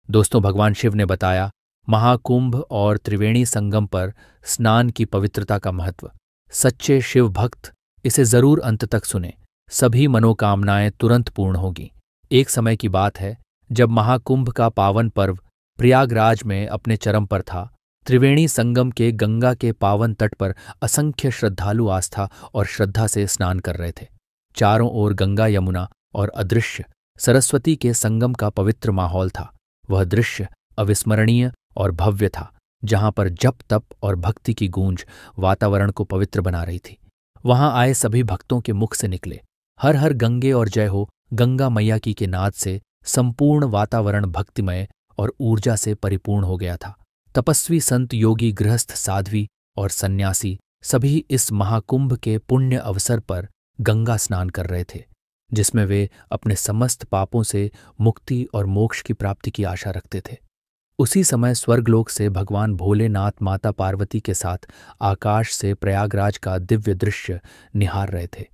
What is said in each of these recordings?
दोस्तों, भगवान शिव ने बताया महाकुंभ और त्रिवेणी संगम पर स्नान की पवित्रता का महत्व। सच्चे शिव भक्त इसे जरूर अंत तक सुने, सभी मनोकामनाएं तुरंत पूर्ण होगी। एक समय की बात है जब महाकुंभ का पावन पर्व प्रयागराज में अपने चरम पर था। त्रिवेणी संगम के गंगा के पावन तट पर असंख्य श्रद्धालु आस्था और श्रद्धा से स्नान कर रहे थे। चारों ओर गंगा, यमुना और अदृश्य सरस्वती के संगम का पवित्र माहौल था। वह दृश्य अविस्मरणीय और भव्य था, जहां पर जप तप और भक्ति की गूंज वातावरण को पवित्र बना रही थी। वहां आए सभी भक्तों के मुख से निकले हर हर गंगे और जय हो गंगा मैया की के नाद से संपूर्ण वातावरण भक्तिमय और ऊर्जा से परिपूर्ण हो गया था। तपस्वी, संत, योगी, गृहस्थ, साध्वी और सन्यासी सभी इस महाकुंभ के पुण्य अवसर पर गंगा स्नान कर रहे थे, जिसमें वे अपने समस्त पापों से मुक्ति और मोक्ष की प्राप्ति की आशा रखते थे। उसी समय स्वर्गलोक से भगवान भोलेनाथ माता पार्वती के साथ आकाश से प्रयागराज का दिव्य दृश्य निहार रहे थे।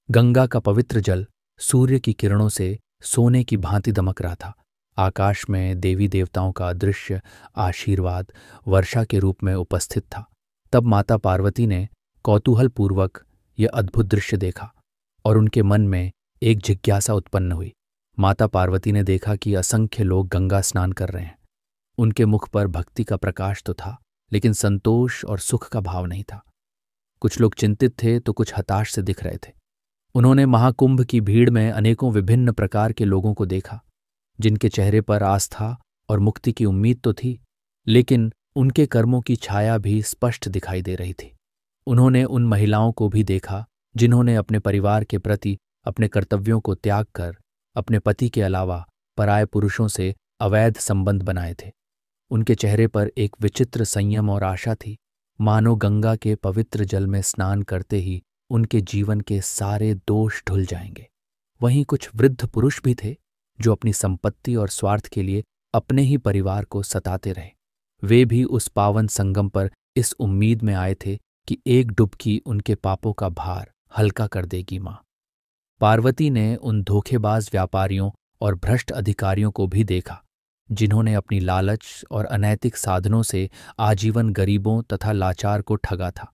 गंगा का पवित्र जल सूर्य की किरणों से सोने की भांति दमक रहा था। आकाश में देवी देवताओं का दृश्य आशीर्वाद वर्षा के रूप में उपस्थित था। तब माता पार्वती ने कौतूहलपूर्वक यह अद्भुत दृश्य देखा और उनके मन में एक जिज्ञासा उत्पन्न हुई। माता पार्वती ने देखा कि असंख्य लोग गंगा स्नान कर रहे हैं। उनके मुख पर भक्ति का प्रकाश तो था, लेकिन संतोष और सुख का भाव नहीं था। कुछ लोग चिंतित थे तो कुछ हताश से दिख रहे थे। उन्होंने महाकुंभ की भीड़ में अनेकों विभिन्न प्रकार के लोगों को देखा, जिनके चेहरे पर आस्था और मुक्ति की उम्मीद तो थी, लेकिन उनके कर्मों की छाया भी स्पष्ट दिखाई दे रही थी। उन्होंने उन महिलाओं को भी देखा जिन्होंने अपने परिवार के प्रति अपने कर्तव्यों को त्याग कर अपने पति के अलावा पराये पुरुषों से अवैध संबंध बनाए थे। उनके चेहरे पर एक विचित्र संयम और आशा थी, मानो गंगा के पवित्र जल में स्नान करते ही उनके जीवन के सारे दोष धुल जाएंगे। वहीं कुछ वृद्ध पुरुष भी थे जो अपनी संपत्ति और स्वार्थ के लिए अपने ही परिवार को सताते रहे। वे भी उस पावन संगम पर इस उम्मीद में आए थे कि एक डुबकी उनके पापों का भार हल्का कर देगी मां। पार्वती ने उन धोखेबाज व्यापारियों और भ्रष्ट अधिकारियों को भी देखा, जिन्होंने अपनी लालच और अनैतिक साधनों से आजीवन गरीबों तथा लाचार को ठगा था।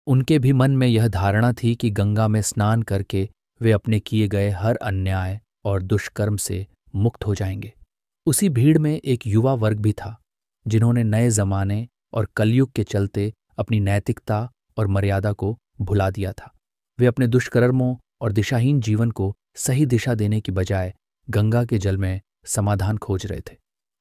उनके भी मन में यह धारणा थी कि गंगा में स्नान करके वे अपने किए गए हर अन्याय और दुष्कर्म से मुक्त हो जाएंगे। उसी भीड़ में एक युवा वर्ग भी था, जिन्होंने नए जमाने और कलयुग के चलते अपनी नैतिकता और मर्यादा को भुला दिया था। वे अपने दुष्कर्मों और दिशाहीन जीवन को सही दिशा देने की बजाय गंगा के जल में समाधान खोज रहे थे।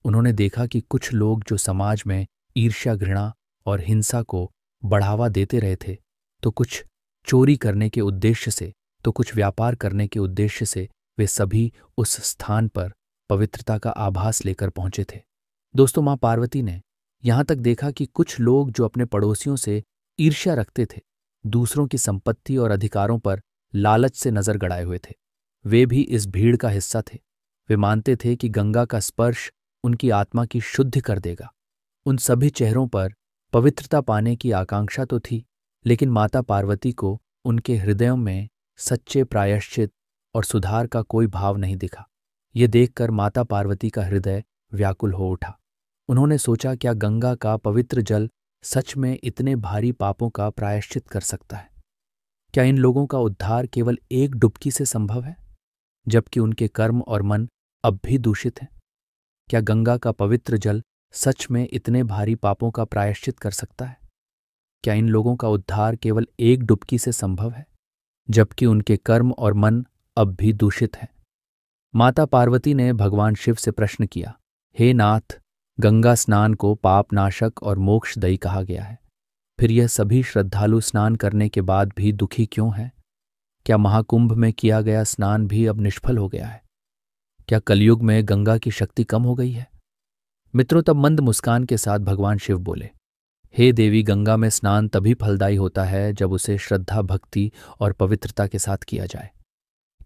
उन्होंने देखा कि कुछ लोग जो समाज में ईर्ष्या, घृणा और हिंसा को बढ़ावा देते रहे थे, तो कुछ चोरी करने के उद्देश्य से, तो कुछ व्यापार करने के उद्देश्य से वे सभी उस स्थान पर पवित्रता का आभास लेकर पहुंचे थे। दोस्तों, मां पार्वती ने यहां तक देखा कि कुछ लोग जो अपने पड़ोसियों से ईर्ष्या रखते थे, दूसरों की संपत्ति और अधिकारों पर लालच से नजर गड़ाए हुए थे, वे भी इस भीड़ का हिस्सा थे। वे मानते थे कि गंगा का स्पर्श उनकी आत्मा की शुद्धि कर देगा। उन सभी चेहरों पर पवित्रता पाने की आकांक्षा तो थी, लेकिन माता पार्वती को उनके हृदयों में सच्चे प्रायश्चित और सुधार का कोई भाव नहीं दिखा। ये देखकर माता पार्वती का हृदय व्याकुल हो उठा। उन्होंने सोचा, क्या गंगा का पवित्र जल सच में इतने भारी पापों का प्रायश्चित कर सकता है? क्या इन लोगों का उद्धार केवल एक डुबकी से संभव है, जबकि उनके कर्म और मन अब भी दूषित हैं? क्या गंगा का पवित्र जल सच में इतने भारी पापों का प्रायश्चित कर सकता है? क्या इन लोगों का उद्धार केवल एक डुबकी से संभव है, जबकि उनके कर्म और मन अब भी दूषित हैं? माता पार्वती ने भगवान शिव से प्रश्न किया, हे नाथ, गंगा स्नान को पाप नाशक और मोक्षदायी कहा गया है, फिर यह सभी श्रद्धालु स्नान करने के बाद भी दुखी क्यों हैं? क्या महाकुंभ में किया गया स्नान भी अब निष्फल हो गया है? क्या कलयुग में गंगा की शक्ति कम हो गई है? मित्रों, तब मंद मुस्कान के साथ भगवान शिव बोले, हे देवी, गंगा में स्नान तभी फलदायी होता है जब उसे श्रद्धा, भक्ति और पवित्रता के साथ किया जाए।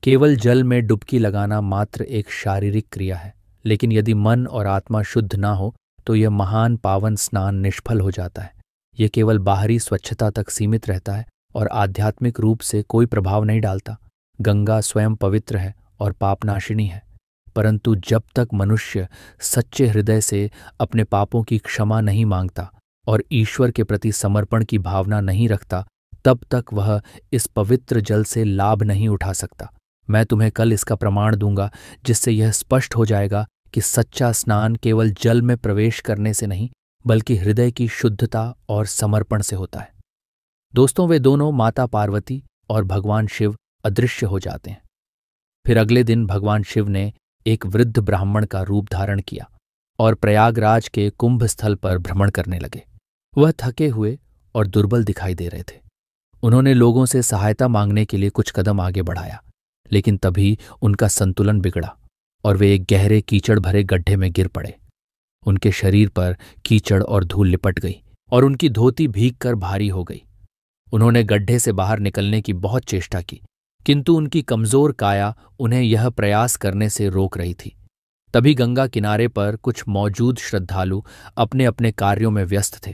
केवल जल में डुबकी लगाना मात्र एक शारीरिक क्रिया है, लेकिन यदि मन और आत्मा शुद्ध ना हो तो यह महान पावन स्नान निष्फल हो जाता है। यह केवल बाहरी स्वच्छता तक सीमित रहता है और आध्यात्मिक रूप से कोई प्रभाव नहीं डालता। गंगा स्वयं पवित्र है और पापनाशिनी है। परंतु जब तक मनुष्य सच्चे हृदय से अपने पापों की क्षमा नहीं मांगता और ईश्वर के प्रति समर्पण की भावना नहीं रखता, तब तक वह इस पवित्र जल से लाभ नहीं उठा सकता। मैं तुम्हें कल इसका प्रमाण दूंगा, जिससे यह स्पष्ट हो जाएगा कि सच्चा स्नान केवल जल में प्रवेश करने से नहीं, बल्कि हृदय की शुद्धता और समर्पण से होता है। दोस्तों, वे दोनों माता पार्वती और भगवान शिव अदृश्य हो जाते हैं। फिर अगले दिन भगवान शिव ने एक वृद्ध ब्राह्मण का रूप धारण किया और प्रयागराज के कुंभ स्थल पर भ्रमण करने लगे। वह थके हुए और दुर्बल दिखाई दे रहे थे। उन्होंने लोगों से सहायता मांगने के लिए कुछ कदम आगे बढ़ाया, लेकिन तभी उनका संतुलन बिगड़ा और वे एक गहरे कीचड़ भरे गड्ढे में गिर पड़े। उनके शरीर पर कीचड़ और धूल लिपट गई और उनकी धोती भीग कर भारी हो गई। उन्होंने गड्ढे से बाहर निकलने की बहुत चेष्टा की, किंतु उनकी कमजोर काया उन्हें यह प्रयास करने से रोक रही थी। तभी गंगा किनारे पर कुछ मौजूद श्रद्धालु अपने अपने कार्यों में व्यस्त थे।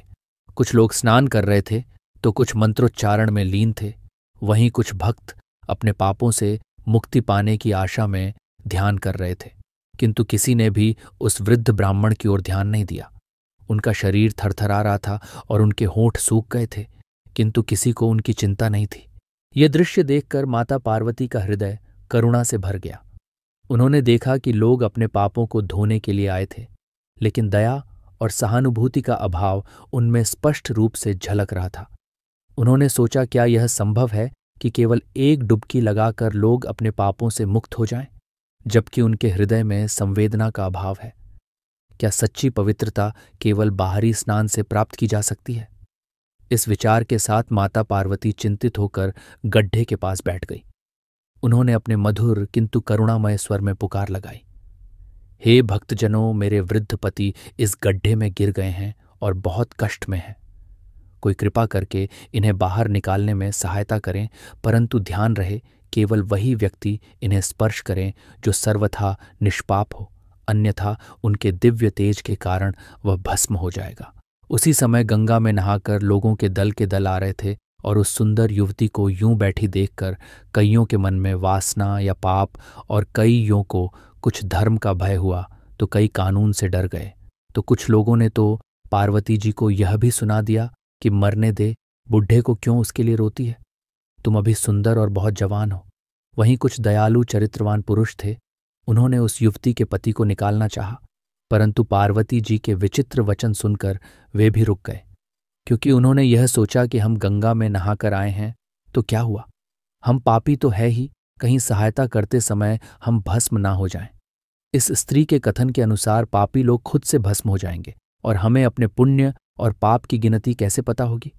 कुछ लोग स्नान कर रहे थे तो कुछ मंत्रोच्चारण में लीन थे। वहीं कुछ भक्त अपने पापों से मुक्ति पाने की आशा में ध्यान कर रहे थे, किंतु किसी ने भी उस वृद्ध ब्राह्मण की ओर ध्यान नहीं दिया। उनका शरीर थरथरा रहा था और उनके होंठ सूख गए थे, किंतु किसी को उनकी चिंता नहीं थी। यह दृश्य देखकर माता पार्वती का हृदय करुणा से भर गया। उन्होंने देखा कि लोग अपने पापों को धोने के लिए आए थे, लेकिन दया और सहानुभूति का अभाव उनमें स्पष्ट रूप से झलक रहा था। उन्होंने सोचा, क्या यह संभव है कि केवल एक डुबकी लगाकर लोग अपने पापों से मुक्त हो जाएं, जबकि उनके हृदय में संवेदना का अभाव है? क्या सच्ची पवित्रता केवल बाहरी स्नान से प्राप्त की जा सकती है? इस विचार के साथ माता पार्वती चिंतित होकर गड्ढे के पास बैठ गई। उन्होंने अपने मधुर किंतु करुणामय स्वर में पुकार लगाई, हे भक्तजनों, मेरे वृद्ध पति इस गड्ढे में गिर गए हैं और बहुत कष्ट में हैं। कोई कृपा करके इन्हें बाहर निकालने में सहायता करें, परंतु ध्यान रहे केवल वही व्यक्ति इन्हें स्पर्श करें जो सर्वथा निष्पाप हो, अन्यथा उनके दिव्य तेज के कारण वह भस्म हो जाएगा। उसी समय गंगा में नहाकर लोगों के दल आ रहे थे और उस सुंदर युवती को यूं बैठी देखकर कईयों के मन में वासना या पाप और कईयों को कुछ धर्म का भय हुआ तो कई कानून से डर गए। तो कुछ लोगों ने तो पार्वती जी को यह भी सुना दिया कि मरने दे, बुढ़े को क्यों उसके लिए रोती है, तुम अभी सुंदर और बहुत जवान हो। वहीं कुछ दयालु चरित्रवान पुरुष थे, उन्होंने उस युवती के पति को निकालना चाहा, परंतु पार्वती जी के विचित्र वचन सुनकर वे भी रुक गए, क्योंकि उन्होंने यह सोचा कि हम गंगा में नहाकर आए हैं तो क्या हुआ, हम पापी तो है ही, कहीं सहायता करते समय हम भस्म ना हो जाएं। इस स्त्री के कथन के अनुसार पापी लोग खुद से भस्म हो जाएंगे और हमें अपने पुण्य और पाप की गिनती कैसे पता होगी?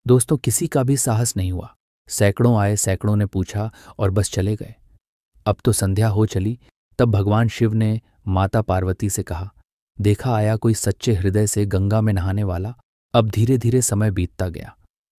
दोस्तों, किसी का भी साहस नहीं हुआ। सैकड़ों आए, सैकड़ों ने पूछा और बस चले गए। अब तो संध्या हो चली। तब भगवान शिव ने माता पार्वती से कहा, देखा आया कोई सच्चे हृदय से गंगा में नहाने वाला। अब धीरे धीरे समय बीतता गया।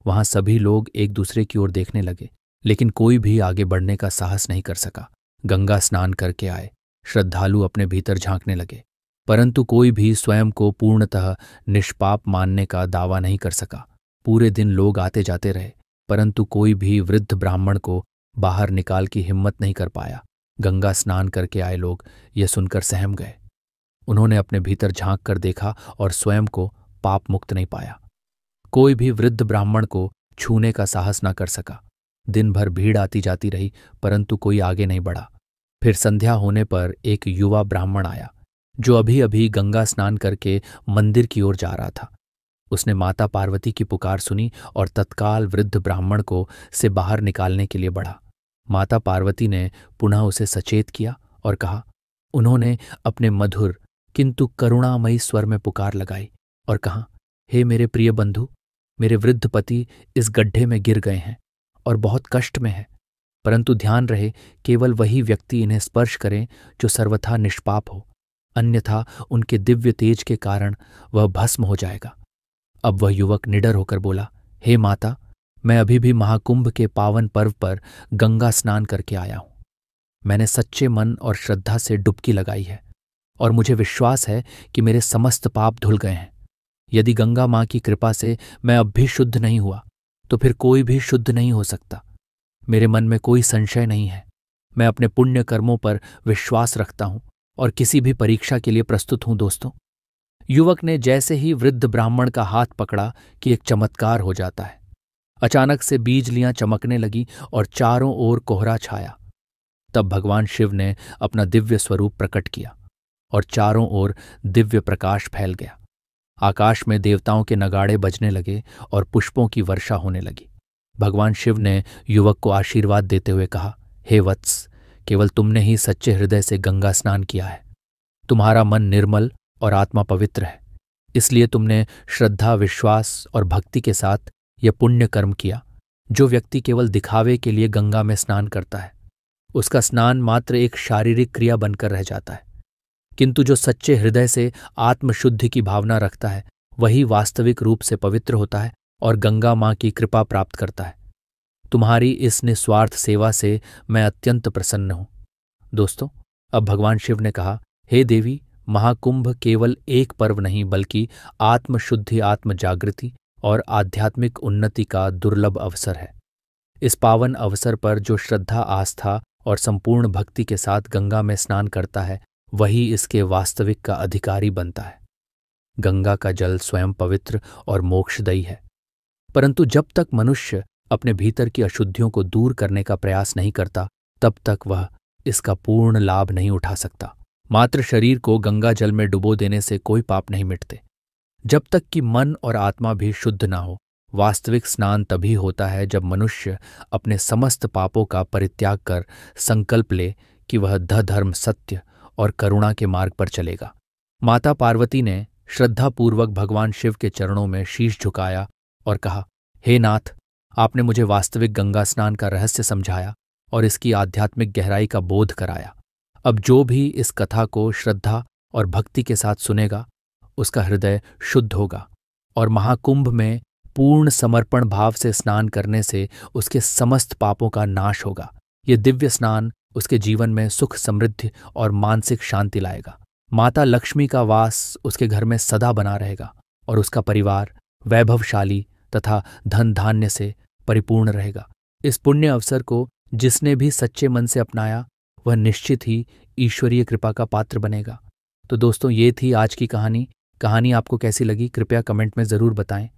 वहां सभी लोग एक दूसरे की ओर देखने लगे, लेकिन कोई भी आगे बढ़ने का साहस नहीं कर सका। गंगा स्नान करके आए, श्रद्धालु अपने भीतर झांकने लगे, परंतु कोई भी स्वयं को पूर्णतः निष्पाप मानने का दावा नहीं कर सका। पूरे दिन लोग आते जाते रहे, परंतु कोई भी वृद्ध ब्राह्मण को बाहर निकाल की हिम्मत नहीं कर पाया। गंगा स्नान करके आए लोग यह सुनकर सहम गए। उन्होंने अपने भीतर झांक कर देखा और स्वयं को पाप मुक्त नहीं पाया। कोई भी वृद्ध ब्राह्मण को छूने का साहस न कर सका। दिन भर भीड़ आती जाती रही, परंतु कोई आगे नहीं बढ़ा। फिर संध्या होने पर एक युवा ब्राह्मण आया, जो अभी अभी गंगा स्नान करके मंदिर की ओर जा रहा था। उसने माता पार्वती की पुकार सुनी और तत्काल वृद्ध ब्राह्मण को से बाहर निकालने के लिए बढ़ा। माता पार्वती ने पुनः उसे सचेत किया और कहा। उन्होंने अपने मधुर किंतु करुणामयी स्वर में पुकार लगाई और कहा, हे मेरे प्रिय बंधु, मेरे वृद्ध पति इस गड्ढे में गिर गए हैं और बहुत कष्ट में है, परंतु ध्यान रहे केवल वही व्यक्ति इन्हें स्पर्श करें जो सर्वथा निष्पाप हो, अन्यथा उनके दिव्य तेज के कारण वह भस्म हो जाएगा। अब वह युवक निडर होकर बोला, हे माता, मैं अभी भी महाकुंभ के पावन पर्व पर गंगा स्नान करके आया हूं। मैंने सच्चे मन और श्रद्धा से डुबकी लगाई है और मुझे विश्वास है कि मेरे समस्त पाप धुल गए हैं। यदि गंगा मां की कृपा से मैं अब भी शुद्ध नहीं हुआ तो फिर कोई भी शुद्ध नहीं हो सकता। मेरे मन में कोई संशय नहीं है। मैं अपने पुण्य कर्मों पर विश्वास रखता हूं और किसी भी परीक्षा के लिए प्रस्तुत हूं दोस्तों। युवक ने जैसे ही वृद्ध ब्राह्मण का हाथ पकड़ा कि एक चमत्कार हो जाता है। अचानक से बिजलियां चमकने लगी और चारों ओर कोहरा छाया। तब भगवान शिव ने अपना दिव्य स्वरूप प्रकट किया और चारों ओर दिव्य प्रकाश फैल गया। आकाश में देवताओं के नगाड़े बजने लगे और पुष्पों की वर्षा होने लगी। भगवान शिव ने युवक को आशीर्वाद देते हुए कहा, हे वत्स, केवल तुमने ही सच्चे हृदय से गंगा स्नान किया है। तुम्हारा मन निर्मल और आत्मा पवित्र है, इसलिए तुमने श्रद्धा, विश्वास और भक्ति के साथ यह पुण्य कर्म किया। जो व्यक्ति केवल दिखावे के लिए गंगा में स्नान करता है, उसका स्नान मात्र एक शारीरिक क्रिया बनकर रह जाता है, किंतु जो सच्चे हृदय से आत्मशुद्धि की भावना रखता है, वही वास्तविक रूप से पवित्र होता है और गंगा मां की कृपा प्राप्त करता है। तुम्हारी इस निस्वार्थ सेवा से मैं अत्यंत प्रसन्न हूं। दोस्तों, अब भगवान शिव ने कहा, हे देवी, महाकुंभ केवल एक पर्व नहीं बल्कि आत्मशुद्धि, आत्म जागृति और आध्यात्मिक उन्नति का दुर्लभ अवसर है। इस पावन अवसर पर जो श्रद्धा, आस्था और संपूर्ण भक्ति के साथ गंगा में स्नान करता है, वही इसके वास्तविक का अधिकारी बनता है। गंगा का जल स्वयं पवित्र और मोक्षदायी है, परंतु जब तक मनुष्य अपने भीतर की अशुद्धियों को दूर करने का प्रयास नहीं करता, तब तक वह इसका पूर्ण लाभ नहीं उठा सकता। मात्र शरीर को गंगा जल में डुबो देने से कोई पाप नहीं मिटते, जब तक कि मन और आत्मा भी शुद्ध ना हो। वास्तविक स्नान तभी होता है जब मनुष्य अपने समस्त पापों का परित्याग कर संकल्प ले कि वह धर्म, सत्य और करुणा के मार्ग पर चलेगा। माता पार्वती ने श्रद्धापूर्वक भगवान शिव के चरणों में शीश झुकाया और कहा, हे नाथ, आपने मुझे वास्तविक गंगा स्नान का रहस्य समझाया और इसकी आध्यात्मिक गहराई का बोध कराया। अब जो भी इस कथा को श्रद्धा और भक्ति के साथ सुनेगा, उसका हृदय शुद्ध होगा और महाकुंभ में पूर्ण समर्पण भाव से स्नान करने से उसके समस्त पापों का नाश होगा। ये दिव्य स्नान उसके जीवन में सुख, समृद्धि और मानसिक शांति लाएगा। माता लक्ष्मी का वास उसके घर में सदा बना रहेगा और उसका परिवार वैभवशाली तथा धन धान्य से परिपूर्ण रहेगा। इस पुण्य अवसर को जिसने भी सच्चे मन से अपनाया, वह निश्चित ही ईश्वरीय कृपा का पात्र बनेगा। तो दोस्तों, ये थी आज की कहानी। कहानी आपको कैसी लगी कृपया कमेंट में ज़रूर बताएं,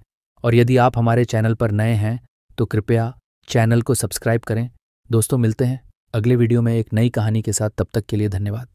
और यदि आप हमारे चैनल पर नए हैं तो कृपया चैनल को सब्सक्राइब करें। दोस्तों, मिलते हैं अगले वीडियो में एक नई कहानी के साथ। तब तक के लिए धन्यवाद।